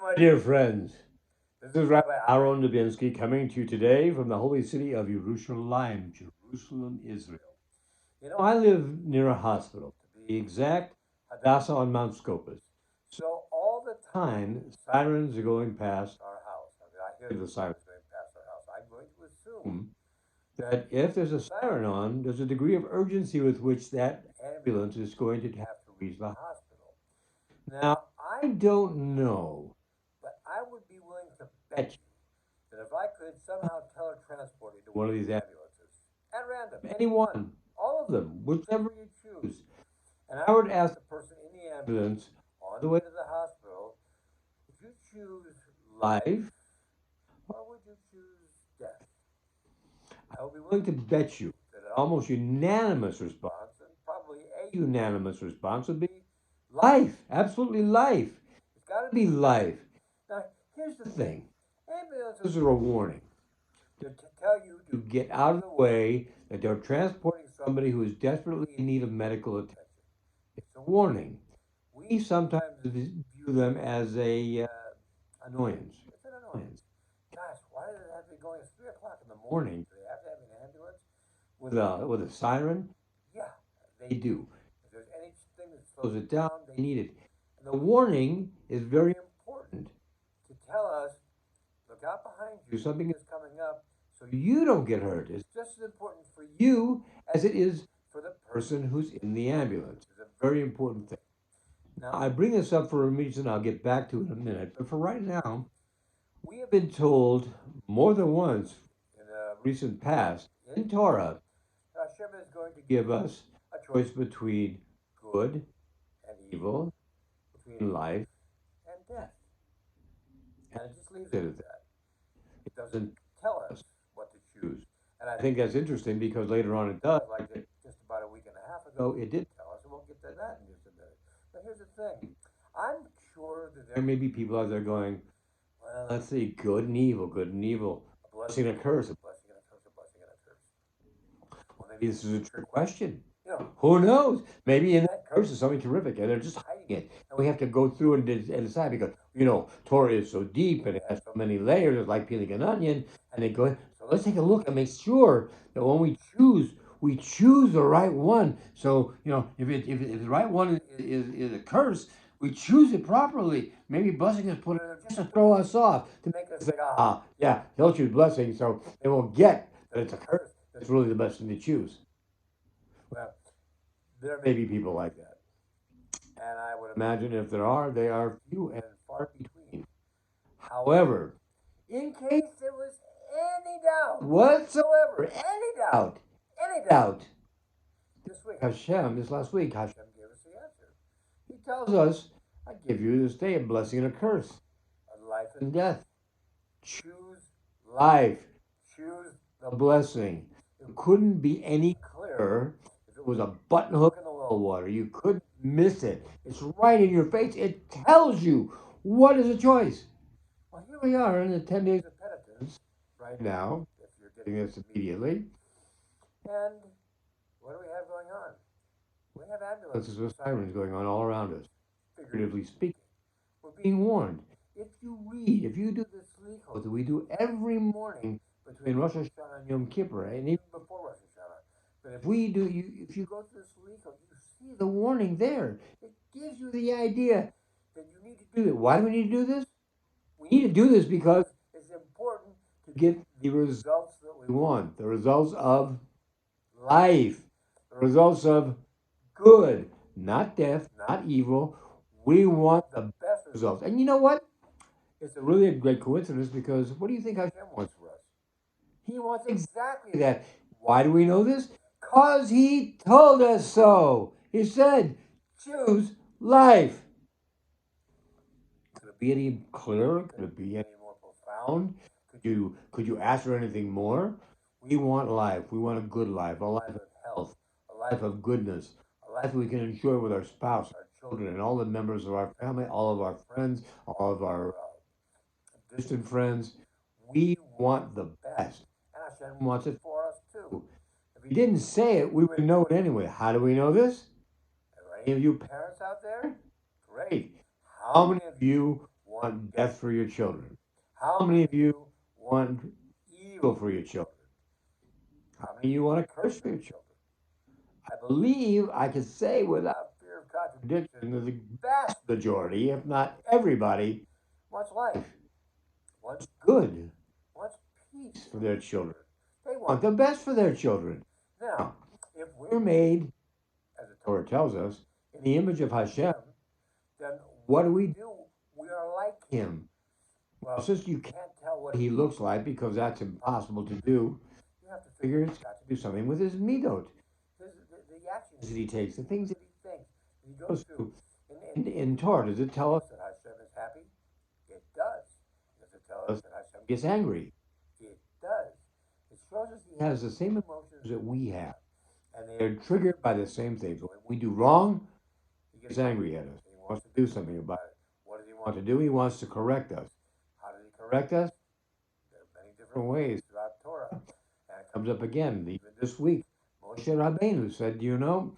my dear friends. This is Rabbi Aharon Dobinsky coming to you today from the holy city of Jerusalem, Israel. I live near a hospital, to be exact, Hadassah on Mount Scopus. So all the time, sirens are going past our house. I hear the sirens going past our house. I'm going to assume that if there's a siren on, there's a degree of urgency with which that ambulance is going to have to reach the hospital. Now, I don't know, but I would be willing to bet you that if I could somehow teletransport into one of these ambulances, at random, any one, all of them, whichever you choose, and I would ask the person in the ambulance on the way to the hospital, would you choose life or would you choose death? I would be willing to bet you that an almost unanimous response, and probably a unanimous response, would be life. Absolutely life. It's got to be life. Now, here's the thing. Ambulances are a warning. They're to tell you to get out of the way, that they're transporting somebody who is desperately in need of medical attention. It's a warning. We sometimes view them as a annoyance. It's an annoyance. Gosh, why does it have to be going at 3 o'clock in the morning? Do they have to have an ambulance with a siren? Yeah, they do. If there's anything that slows it down, they need it. And the warning is very important to tell us, look out behind you, something is coming up, so you don't get hurt. It's just as important for you as it is for the person who's in the ambulance. It's a very important thing. Now, I bring this up for a reason I'll get back to in a minute, but for right now, we have been told more than once in the recent past in Torah, Hashem is going to give us a choice between good and evil, between life and death. And it just leaves it at that. It doesn't tell us what to choose. And I think that's interesting because later on it does, like just about a week and a half ago, it did tell us, and we'll get to that in just a minute. But here's the thing. I'm sure that there may be people out there going, well, let's see, good and evil, a blessing and a curse, a blessing and a curse, a blessing and a curse. Well, maybe this is a trick question. Who knows? Maybe in that curse is something terrific, and they're just hiding it. And we have to go through and decide because, Torah is so deep and it has so many layers. It's like peeling an onion. And they go, so let's take a look and make sure that when we choose the right one. So, if the right one is a curse, we choose it properly. Maybe blessing is put in there just to throw us off, to make us think, yeah, they'll choose blessing, so they won't get that it's a curse. That's really the best thing to choose. Well, there may be people like that. And I would imagine if there are, they are few and far between. However, in case there was any doubt whatsoever, any doubt, this last week, Hashem gave us the answer. He tells us, I give you this day a blessing and a curse, a life and death. Choose life. Choose the blessing. It couldn't be any clearer. If it was a button hook in the well water, you couldn't miss it. It's right in your face. It tells you what is the choice. Well, here we are in the 10 days of penitence right now, if you're getting this immediately. And what do we have going on? We have ambulances with sirens going on all around us, figuratively speaking. We're being warned. If you do the slichot that we do every morning between Rosh Hashanah and Yom Kippur, and even before Rosh Hashanah, but if you go to the slichot, you see the warning there. It gives you the idea that you need to do it. Why do we need to do this? We need to do this because it's important to get the results that we want, the results of life, the results of good, not death, not evil. We want the best results. And you know what? It's really a great coincidence because what do you think Hashem wants for us? He wants exactly that. Why do we know this? Because He told us so. He said, choose life. Could it be any clearer? Could it be any more profound? Could you ask for anything more? We want life. We want a good life, a life of health, a life of goodness, a life we can enjoy with our spouse, our children, and all the members of our family, all of our friends, all of our distant friends. We want the best. And Hashem wants it for us too. If He didn't say it, we would know it anyway. How do we know this? Are any of you parents out there? Great. How many of you want death for your children? How many of you want evil for your children? How many of you want to curse for your children? I believe I can say without fear of contradiction that the vast majority, if not everybody, wants life, wants good, wants peace for their children. They want the best for their children. Now, if we're made, as the Torah tells us, in the image of Hashem, then what do? We are like him. Well, since you can't tell what he looks like because that's impossible to do, you have to figure it's got to do something with his midot, the actions that he takes, the things that he thinks, that he goes through. In Torah, does it tell us that Hashem is happy? It does. Does it tell us that Hashem gets angry? It does. It shows us he has the same emotions that we have, and they are triggered by the same things. When we do wrong, he gets angry at us. He wants to do something about it. What does he want to do? He wants to correct us. How does he correct us? There are many different ways throughout Torah. And it comes up again, even this week. Moshe Rabbeinu said, I'm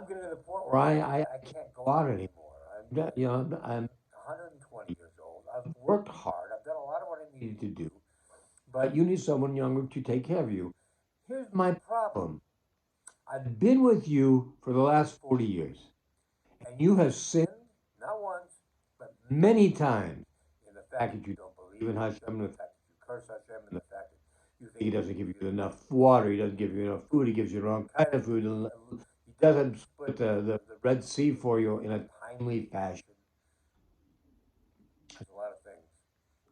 getting to the point where I can't go out anymore. I'm 120 years old. I've worked hard. I've done a lot of what I needed to do. But you need someone younger to take care of you. Here's my problem. I've been with you for the last 40 years. And you have sinned, not once, but many times, in the fact that you don't believe in Hashem, in the fact that you curse Hashem, in the fact that you think he doesn't give you enough water, he doesn't give you enough food, he gives you the wrong kind of food, he doesn't split the Red Sea for you in a timely fashion. There's a lot of things.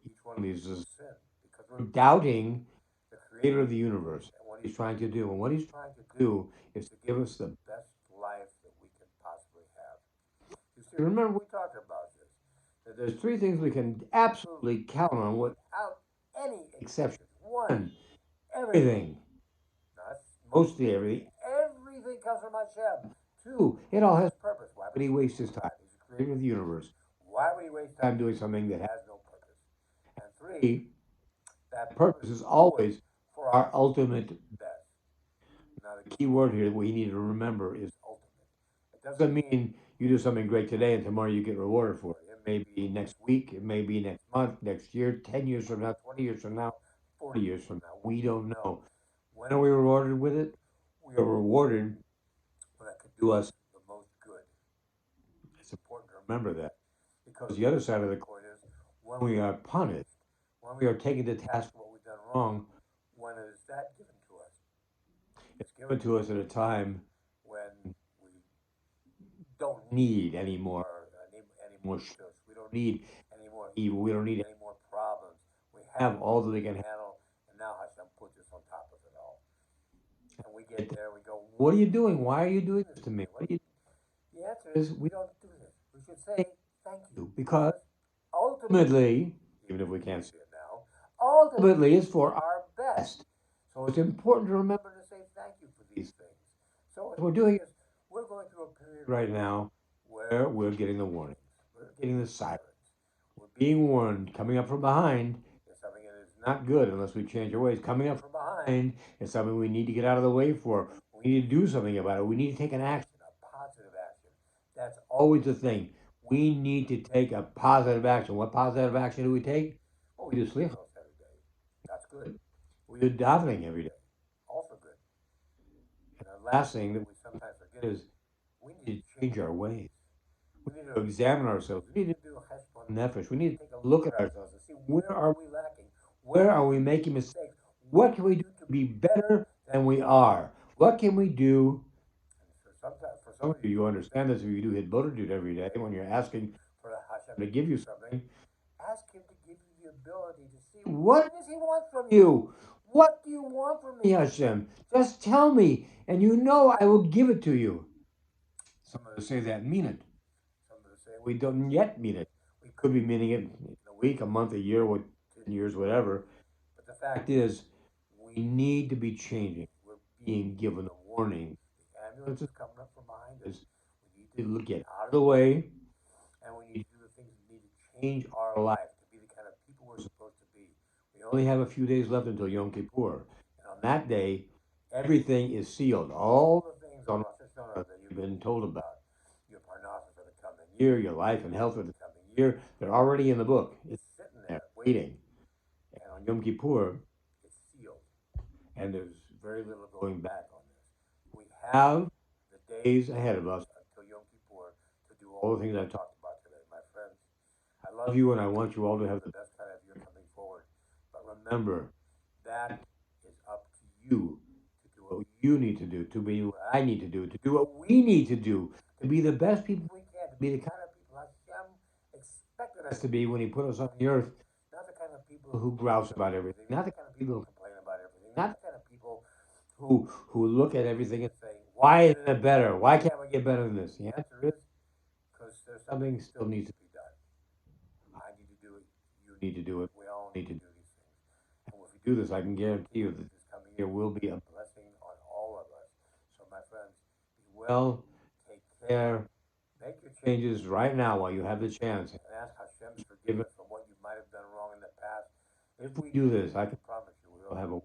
Each one of these is a sin, because we're doubting the creator of the universe and what he's trying to do. And what he's trying to do is to give us the best life that we can possibly have. You see, remember we talked about this, that there's three things we can absolutely count on without any exception. One, everything. Not mostly everything. Everything comes from Hashem. Two, it all has purpose. Why would he waste his time? He's the creator of the universe. Why would he waste time doing something that has no purpose? And three, that purpose is always for our ultimate best. Now, the key word here that we need to remember is ultimate. It doesn't mean you do something great today and tomorrow you get rewarded for it. It may be next week, it may be next month, next year, 10 years from now, 20 years from now, 40 years from now. We don't know. When are we rewarded with it? We are rewarded when it could do us the most good. It's important to remember that, because the other side of the coin is when we are punished, when we are taken to task for what we've done wrong, when is that given to us? It's given to us at a time when we don't need any more shush. We don't need any more evil. We don't need any more problems. We have all that we can handle, and now Hashem puts us on top of it all. And we get there, we go, what are you doing? Why are you doing this to me? The answer is, we don't do this. We should say thank you, because ultimately, even if we can't see it now, ultimately it's for our best. So it's important to remember to say thank you for these things. So what we're doing is, we're going through a period right now where we're getting the warnings. We're getting the sirens. We're being warned. Coming up from behind is something that is not good unless we change our ways. Coming up from behind is something we need to get out of the way for. We need to do something about it. We need to take an action, a positive action. That's always the thing. We need to take a positive action. What positive action do we take? Well, we do slichos every day. That's good. We do davening every day. Also good. And the last thing that we sometimes forget is we need to change our ways. We need to examine ourselves. We need to do a cheshbon nefesh. We need to take a look at ourselves and see, where are we lacking? Where are we making mistakes? What can we do to be better than we are? What can we do? For some of you, you understand this if you do hitbodedut every day. When you're asking for Hashem to give you something, ask him to give you the ability to see, what does he want from you? What do you want from me, Hashem? Just tell me, and you know I will give it to you. Some of us say that and mean it. Some of us say we don't yet mean it. We could be meaning it in a week, a month, a year, 10 years, whatever. But the fact is, we need to be changing. We're being given a warning. The ambulance is coming up from behind us. We need to get out of the way, and we need to do the things we need to change our life, to be the kind of people we're supposed to be. We only have a few days left until Yom Kippur. And on that day, everything is sealed. All the things on Rosh Hashanah that you've been told about, your parnassus for the coming year, your life and health for the coming here, they're already in the book. It's sitting there waiting. And on Yom Kippur, it's sealed. And there's very little going back on this. We have the days ahead of us until Yom Kippur to do all the things I talked about today, my friends. I love you and I want you all to have the best kind of year coming forward. But remember, that is up to you to do what you need to do, to be what I need to do what we need to do, to be the best people we can, to be the kind of people Hashem expected us to be when He put us on the earth. Not the kind of people who grouse about everything, not the kind of people who complain about everything, not the kind of people who look at everything and say, "Why isn't it better? Why can't we get better than this?" The answer is because there's something still needs to be done. I need to do it. You need to do it. We all need to do these things. And if we do this, I can guarantee you that this coming year will be a blessing on all of us. So, my friends, be well, take care, make your changes right now while you have the chance, and ask Hashem's forgiveness for what you might have done wrong in the past. If we do this, I can promise you we will have a